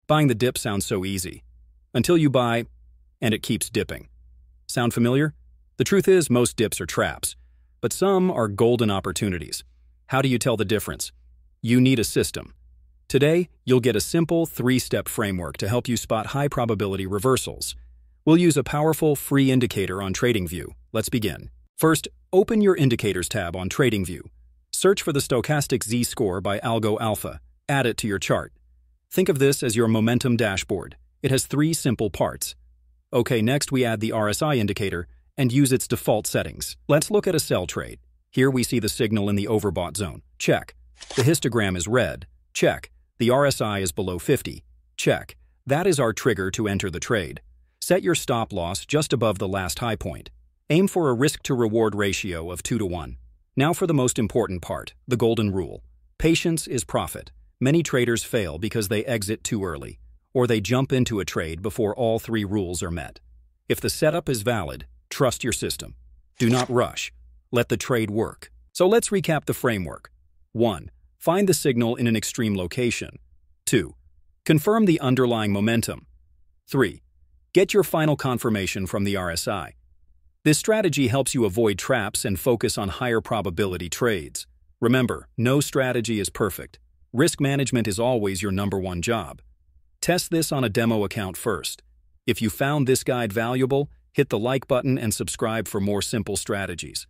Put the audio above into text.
Buying the dip sounds so easy. Until you buy, and it keeps dipping. Sound familiar? The truth is, most dips are traps, but some are golden opportunities. How do you tell the difference? You need a system. Today, you'll get a simple 3-step framework to help you spot high-probability reversals. We'll use a powerful free indicator on TradingView. Let's begin. First, open your Indicators tab on TradingView. Search for the Stochastic Z-score by Algo Alpha. Add it to your chart. Think of this as your momentum dashboard. It has 3 simple parts. Okay, next we add the RSI indicator and use its default settings. Let's look at a sell trade. Here we see the signal in the overbought zone. Check. The histogram is red. Check. The RSI is below 50. Check. That is our trigger to enter the trade. Set your stop loss just above the last high point. Aim for a risk-to-reward ratio of 2-to-1. Now for the most important part, the golden rule. Patience is profit. Many traders fail because they exit too early, or they jump into a trade before all 3 rules are met. If the setup is valid, trust your system. Do not rush. Let the trade work. So let's recap the framework. 1. Find the signal in an extreme location. 2. Confirm the underlying momentum. 3. Get your final confirmation from the RSI. This strategy helps you avoid traps and focus on higher probability trades. Remember, no strategy is perfect. Risk management is always your #1 job. Test this on a demo account first. If you found this guide valuable, hit the like button and subscribe for more simple strategies.